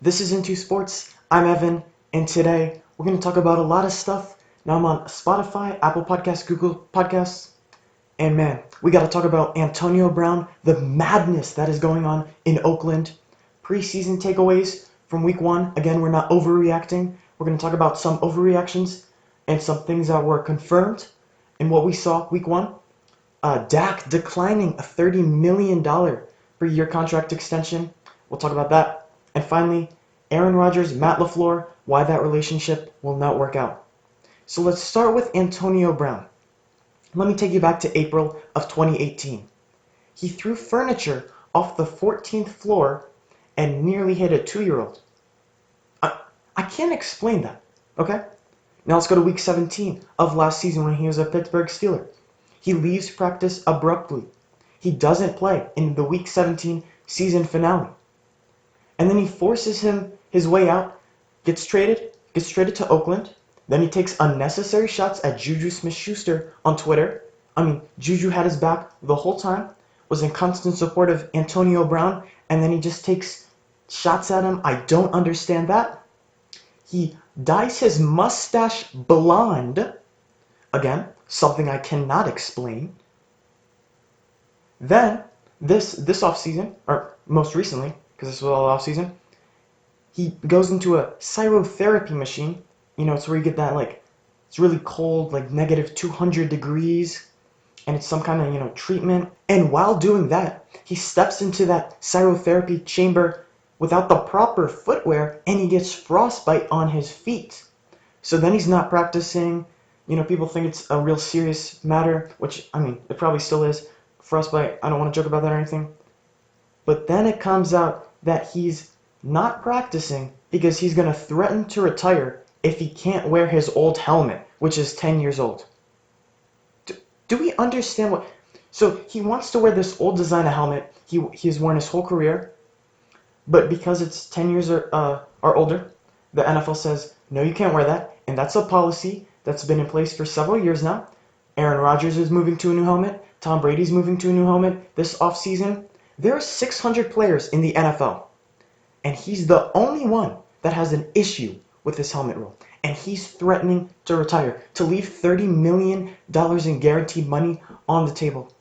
This is Into Sports. I'm Evan, and today we're going to talk about a lot of stuff. Now I'm on Spotify, Apple Podcasts, Google Podcasts, and man, we got to talk about Antonio Brown, the madness that is going on in Oakland, preseason takeaways from week one. Again, we're not overreacting. We're going to talk about some overreactions and some things that were confirmed in what we saw week one. Dak declining a $30 million per year contract extension. We'll talk about that. And finally, Aaron Rodgers, Matt Lafleur, why that relationship will not work out. So let's start with Antonio Brown. Let me take you back to April of 2018. He threw furniture off the 14th floor and nearly hit a 2-year-old. I can't explain that, okay? Now let's go to week 17 of last season when he was a Pittsburgh Steeler. He leaves practice abruptly. He doesn't play in the week 17 season finale. And then he forces his way out, gets traded to Oakland. Then he takes unnecessary shots at Juju Smith-Schuster on Twitter. Juju had his back the whole time, was in constant support of Antonio Brown, and then he just takes shots at him. I don't understand that. He dyes his mustache blonde. Again, something I cannot explain. Then, this offseason, or most recently, because this was all offseason, he goes into a cryotherapy machine. It's where you get that, it's really cold, negative 200 degrees, and it's some kind of, treatment. And while doing that, he steps into that cryotherapy chamber without the proper footwear, and he gets frostbite on his feet. So then he's not practicing. People think it's a real serious matter, which, it probably still is. Frostbite, I don't want to joke about that or anything. But then it comes out that he's not practicing because he's going to threaten to retire if he can't wear his old helmet, which is 10 years old. Do we understand what... So he wants to wear this old designer helmet he's worn his whole career, but because it's 10 years or older, the NFL says, no, you can't wear that, and that's a policy that's been in place for several years now. Aaron Rodgers is moving to a new helmet. Tom Brady's moving to a new helmet this offseason. There are 600 players in the NFL, and he's the only one that has an issue with this helmet rule. And he's threatening to retire, to leave $30 million in guaranteed money on the table.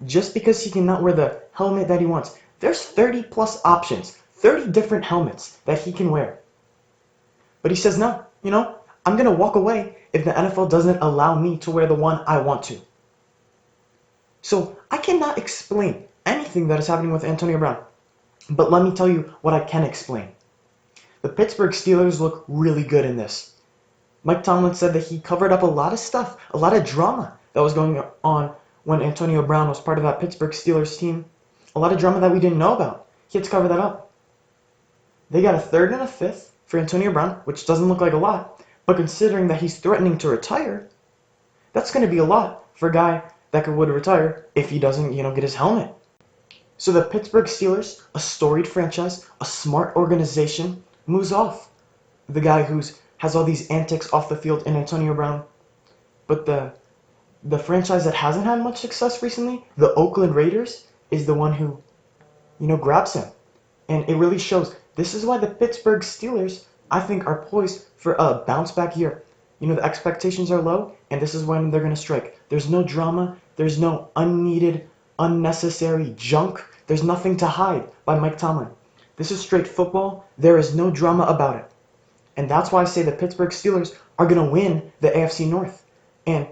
Just because he cannot wear the helmet that he wants. There's 30 plus options, 30 different helmets that he can wear. But he says, no, I'm going to walk away if the NFL doesn't allow me to wear the one I want to. So I cannot explain anything that is happening with Antonio Brown. But let me tell you what I can explain. The Pittsburgh Steelers look really good in this. Mike Tomlin said that he covered up a lot of stuff, a lot of drama that was going on when Antonio Brown was part of that Pittsburgh Steelers team. A lot of drama that we didn't know about. He had to cover that up. They got a 3rd and a 5th for Antonio Brown, which doesn't look like a lot, but considering that he's threatening to retire, that's going to be a lot for a guy that would retire if he doesn't, get his helmet. So the Pittsburgh Steelers, a storied franchise, a smart organization, moves off the guy who has all these antics off the field in Antonio Brown. But the franchise that hasn't had much success recently, the Oakland Raiders, is the one who, grabs him. And it really shows. This is why the Pittsburgh Steelers, I think, are poised for a bounce-back year. The expectations are low, and this is when they're going to strike. There's no drama. There's no unneeded, unnecessary junk. There's nothing to hide by Mike Tomlin. This is straight football. There is no drama about it. And that's why I say the Pittsburgh Steelers are going to win the AFC North. And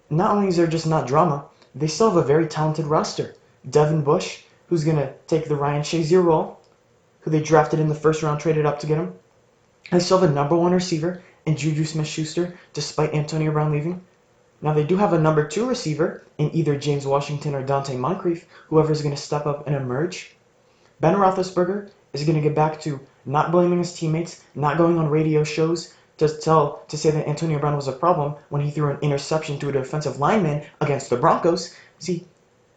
not only is there just not drama, they still have a very talented roster. Devin Bush, who's going to take the Ryan Shazier role, who they drafted in the first round, traded up to get him. They still have a number 1 receiver in Juju Smith-Schuster, despite Antonio Brown leaving. Now they do have a number 2 receiver in either James Washington or Dante Moncrief, whoever's going to step up and emerge. Ben Roethlisberger is going to get back to not blaming his teammates, not going on radio shows to say that Antonio Brown was a problem when he threw an interception to a defensive lineman against the Broncos. See,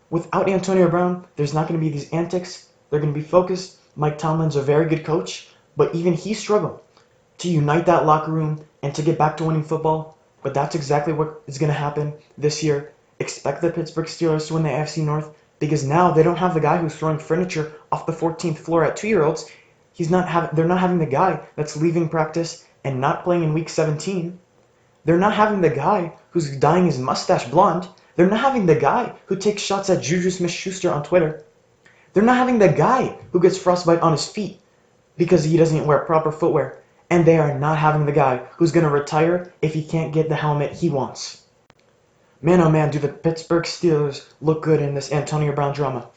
without Antonio Brown, there's not going to be these antics. They're going to be focused. Mike Tomlin's a very good coach, but even he struggled to unite that locker room and to get back to winning football. But that's exactly what is going to happen this year. Expect the Pittsburgh Steelers to win the AFC North because now they don't have the guy who's throwing furniture off the 14th floor at 2-year-olds. They're not having the guy that's leaving practice and not playing in week 17. They're not having the guy who's dyeing his mustache blonde. They're not having the guy who takes shots at Juju Smith-Schuster on Twitter. They're not having the guy who gets frostbite on his feet because he doesn't wear proper footwear. And they are not having the guy who's going to retire if he can't get the helmet he wants. Man, oh man, do the Pittsburgh Steelers look good in this Antonio Brown drama.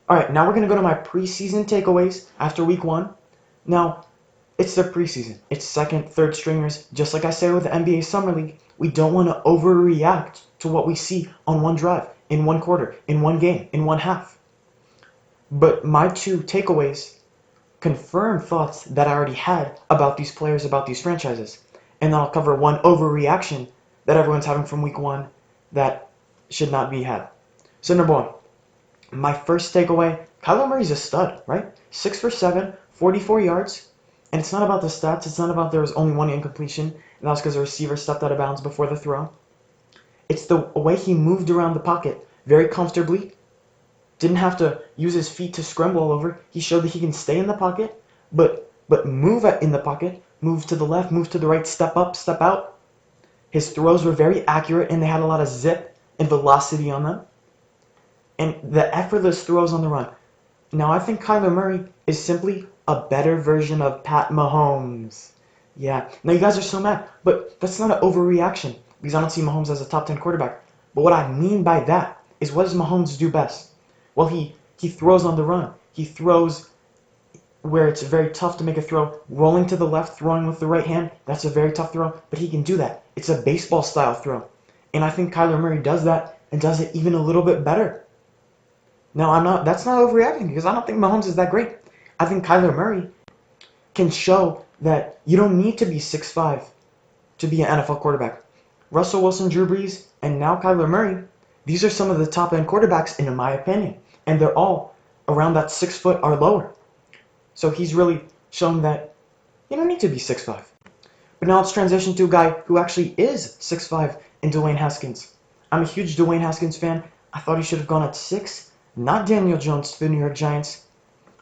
Alright, now we're going to go to my preseason takeaways after week 1. Now, it's the preseason. It's second, third stringers. Just like I said with the NBA Summer League, we don't want to overreact to what we see on one drive, in one quarter, in one game, in one half. But my 2 takeaways confirm thoughts that I already had about these players, about these franchises. And then I'll cover one overreaction that everyone's having from week 1 that should not be had. So number 1, my first takeaway, Kyler Murray's a stud, right? 6 for 7, 44 yards. And it's not about the stats. It's not about there was only one incompletion, and that was because the receiver stepped out of bounds before the throw. It's the way he moved around the pocket very comfortably. Didn't have to use his feet to scramble all over. He showed that he can stay in the pocket, but move in the pocket, move to the left, move to the right, step up, step out. His throws were very accurate, and they had a lot of zip and velocity on them. And the effortless throws on the run. Now, I think Kyler Murray is simply a better version of Pat Mahomes. Yeah. Now, you guys are so mad, but that's not an overreaction because I don't see Mahomes as a top 10 quarterback. But what I mean by that is, what does Mahomes do best? Well, he throws on the run. He throws where it's very tough to make a throw. Rolling to the left, throwing with the right hand, that's a very tough throw, but he can do that. It's a baseball-style throw. And I think Kyler Murray does that and does it even a little bit better. Now, that's not overreacting because I don't think Mahomes is that great. I think Kyler Murray can show that you don't need to be 6'5" to be an NFL quarterback. Russell Wilson, Drew Brees, and now Kyler Murray, these are some of the top-end quarterbacks in my opinion. And they're all around that 6 foot or lower. So he's really shown that you don't need to be 6'5". But now let's transition to a guy who actually is 6'5" in Dwayne Haskins. I'm a huge Dwayne Haskins fan. I thought he should have gone at 6, not Daniel Jones to the New York Giants.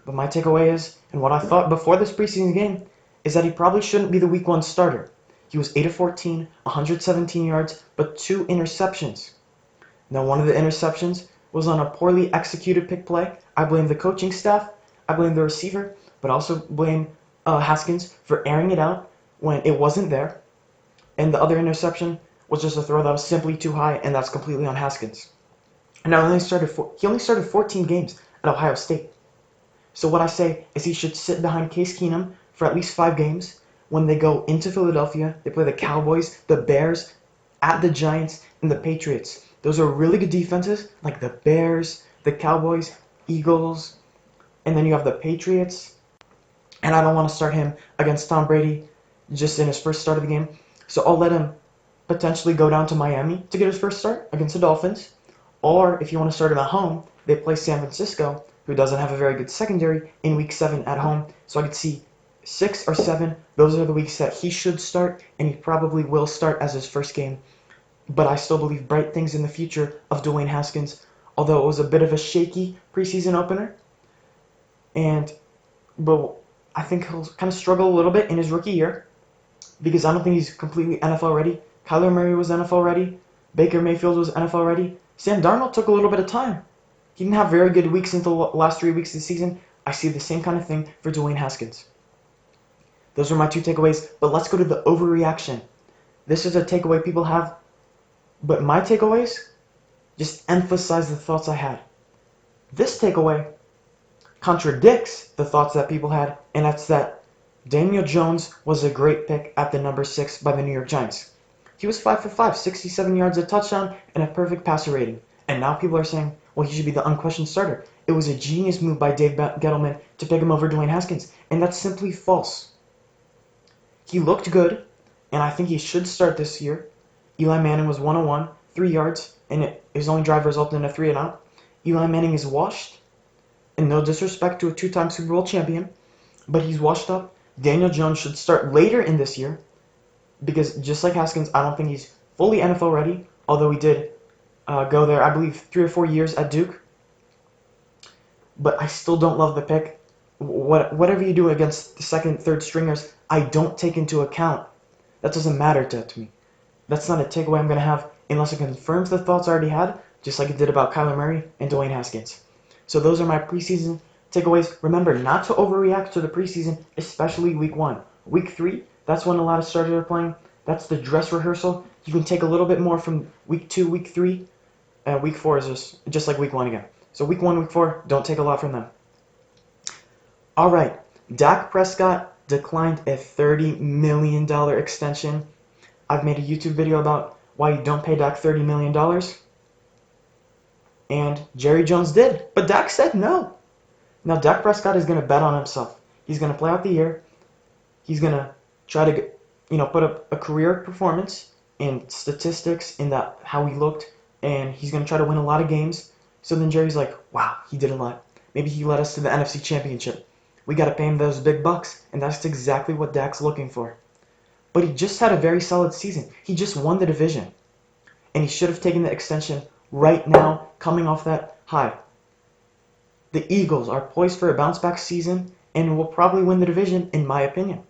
But my takeaway is, and what I thought before this preseason game, is that he probably shouldn't be the week 1 starter. He was 8 of 14, 117 yards, but 2 interceptions. Now, one of the interceptions was on a poorly executed pick play. I blame the coaching staff, I blame the receiver, but also blame Haskins for airing it out when it wasn't there. And the other interception was just a throw that was simply too high, and that's completely on Haskins. Now, he only started 14 games at Ohio State. So what I say is he should sit behind Case Keenum for at least 5 games. When they go into Philadelphia, they play the Cowboys, the Bears, at the Giants, and the Patriots. Those are really good defenses, like the Bears, the Cowboys, Eagles, and then you have the Patriots. And I don't want to start him against Tom Brady just in his first start of the game. So I'll let him potentially go down to Miami to get his first start against the Dolphins. Or if you want to start him at home, they play San Francisco, who doesn't have a very good secondary, in week 7 at home. So I could see 6 or 7. Those are the weeks that he should start, and he probably will start as his first game. But I still believe bright things in the future of Dwayne Haskins, although it was a bit of a shaky preseason opener. But I think he'll kind of struggle a little bit in his rookie year because I don't think he's completely NFL ready. Kyler Murray was NFL ready. Baker Mayfield was NFL ready. Sam Darnold took a little bit of time. He didn't have very good weeks until the last 3 weeks of the season. I see the same kind of thing for Dwayne Haskins. Those are my 2 takeaways, but let's go to the overreaction. This is a takeaway people have, but my takeaways just emphasize the thoughts I had. This takeaway contradicts the thoughts that people had, and that's that Daniel Jones was a great pick at the number 6 by the New York Giants. He was 5 for 5, 67 yards, a touchdown, and a perfect passer rating. And now people are saying, well, he should be the unquestioned starter. It was a genius move by Dave Gettleman to pick him over Dwayne Haskins, and that's simply false. He looked good, and I think he should start this year. Eli Manning was 101, 3 yards, and his only drive resulted in a 3-and-out. Eli Manning is washed, and no disrespect to a 2-time Super Bowl champion, but he's washed up. Daniel Jones should start later in this year, because just like Haskins, I don't think he's fully NFL ready, although he did go there, I believe, 3 or 4 years at Duke. But I still don't love the pick. Whatever you do against the second, third stringers, I don't take into account. That doesn't matter to me. That's not a takeaway I'm going to have unless it confirms the thoughts I already had, just like it did about Kyler Murray and Dwayne Haskins. So those are my preseason takeaways. Remember not to overreact to the preseason, especially week 1. Week 3, that's when a lot of starters are playing. That's the dress rehearsal. You can take a little bit more from week 2, week 3. Week 4 is just like week 1 again. So week 1, week 4, don't take a lot from them. All right, Dak Prescott declined a $30 million extension. I've made a YouTube video about why you don't pay Dak $30 million. And Jerry Jones did, but Dak said no. Now Dak Prescott is going to bet on himself. He's going to play out the year. He's going to try to, put up a career performance in statistics in that how he looked, and he's going to try to win a lot of games. So then Jerry's like, wow, he did a lot. Maybe he led us to the NFC Championship. We got to pay him those big bucks, and that's exactly what Dak's looking for. But he just had a very solid season. He just won the division. And he should have taken the extension right now, coming off that high. The Eagles are poised for a bounce-back season and will probably win the division, in my opinion.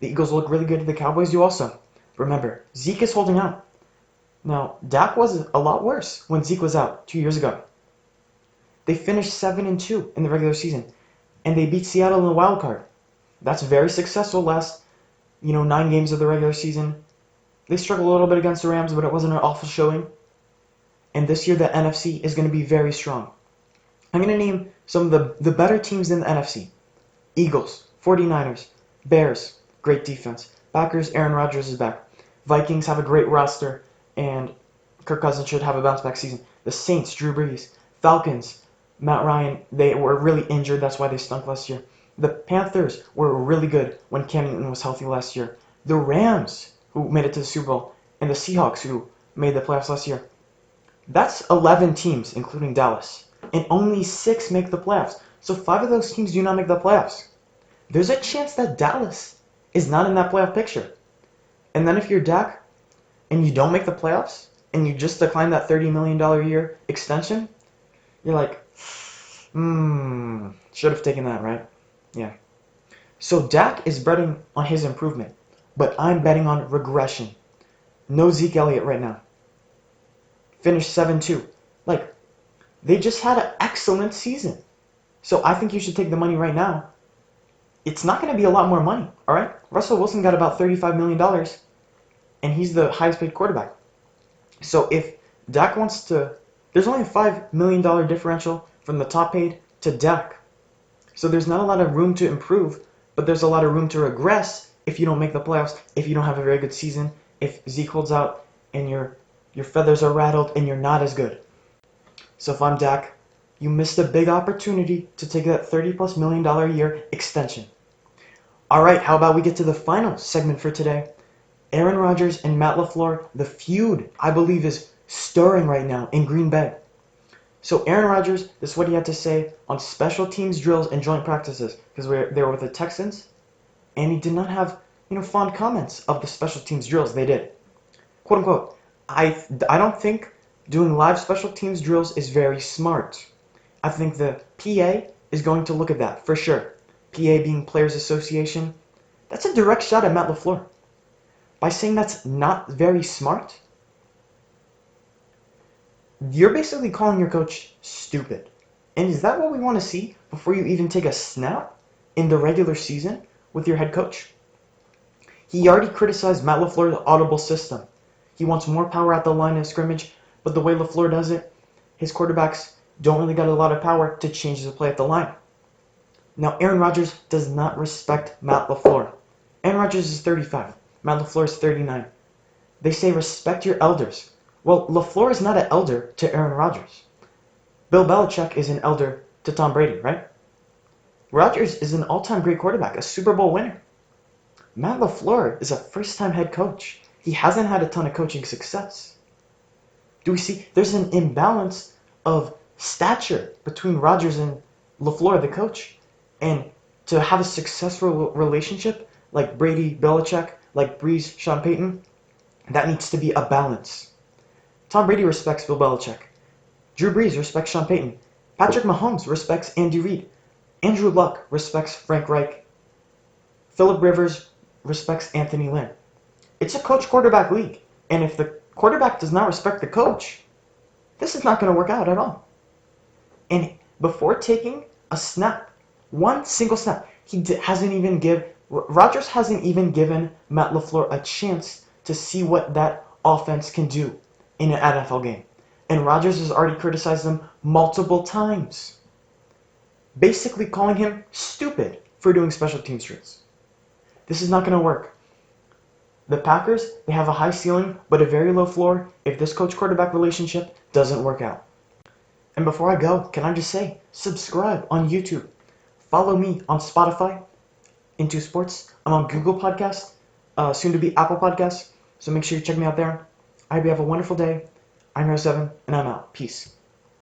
The Eagles look really good. The Cowboys do also. Remember, Zeke is holding out. Now, Dak was a lot worse when Zeke was out 2 years ago. They finished 7-2 in the regular season, and they beat Seattle in the wild card. That's very successful last 9 games of the regular season. They struggled a little bit against the Rams, but it wasn't an awful showing. And this year, the NFC is going to be very strong. I'm going to name some of the better teams in the NFC. Eagles, 49ers, Bears, great defense. Packers, Aaron Rodgers is back. Vikings have a great roster, and Kirk Cousins should have a bounce-back season. The Saints, Drew Brees. Falcons, Matt Ryan, they were really injured. That's why they stunk last year. The Panthers were really good when Cam Newton was healthy last year. The Rams, who made it to the Super Bowl, and the Seahawks, who made the playoffs last year. That's 11 teams, including Dallas. And only 6 make the playoffs. So 5 of those teams do not make the playoffs. There's a chance that Dallas is not in that playoff picture. And then if you're Dak and you don't make the playoffs and you just decline that $30 million a year extension, you're like, should have taken that, right? Yeah. So Dak is betting on his improvement, but I'm betting on regression. No Zeke Elliott right now. Finished 7-2. They just had an excellent season. So I think you should take the money right now. It's not going to be a lot more money, all right? Russell Wilson got about $35 million, and he's the highest paid quarterback. So if Dak wants to... There's only a $5 million differential from the top paid to Dak. So there's not a lot of room to improve, but there's a lot of room to regress if you don't make the playoffs, if you don't have a very good season, if Zeke holds out and your feathers are rattled and you're not as good. So if I'm Dak, you missed a big opportunity to take that $30+ million a year extension. All right, how about we get to the final segment for today? Aaron Rodgers and Matt Lafleur, the feud, I believe, is stirring right now in Green Bay. So Aaron Rodgers, this is what he had to say on special teams drills and joint practices, because they were with the Texans, and he did not have fond comments of the special teams drills they did. Quote unquote, I don't think doing live special teams drills is very smart. I think the PA is going to look at that, for sure. PA being Players Association. That's a direct shot at Matt Lafleur. By saying that's not very smart, you're basically calling your coach stupid. And is that what we want to see before you even take a snap in the regular season with your head coach? He already criticized Matt LaFleur's audible system. He wants more power at the line of scrimmage, but the way LaFleur does it, his quarterbacks don't really got a lot of power to change the play at the line. Now, Aaron Rodgers does not respect Matt LaFleur. Aaron Rodgers is 35. Matt LaFleur is 39. They say respect your elders. Well, LaFleur is not an elder to Aaron Rodgers. Bill Belichick is an elder to Tom Brady, right? Rodgers is an all-time great quarterback, a Super Bowl winner. Matt LaFleur is a first-time head coach. He hasn't had a ton of coaching success. Do we see? There's an imbalance of stature between Rodgers and LaFleur, the coach. And to have a successful relationship like Brady, Belichick, like Breeze, Sean Payton, that needs to be a balance. Tom Brady respects Bill Belichick. Drew Brees respects Sean Payton. Patrick Mahomes respects Andy Reid. Andrew Luck respects Frank Reich. Phillip Rivers respects Anthony Lynn. It's a coach-quarterback league. And if the quarterback does not respect the coach, this is not going to work out at all. And before taking a snap, one single snap, Rodgers hasn't even given Matt Lafleur a chance to see what that offense can do in an NFL game. And Rodgers has already criticized them multiple times, basically calling him stupid for doing special teams drills. This is not going to work. The Packers, they have a high ceiling, but a very low floor if this coach-quarterback relationship doesn't work out. And before I go, can I just say, subscribe on YouTube. Follow me on Spotify, Into Sports. I'm on Google Podcasts, soon to be Apple Podcasts. So make sure you check me out there. I hope you have a wonderful day. I'm Hero7, and I'm out. Peace.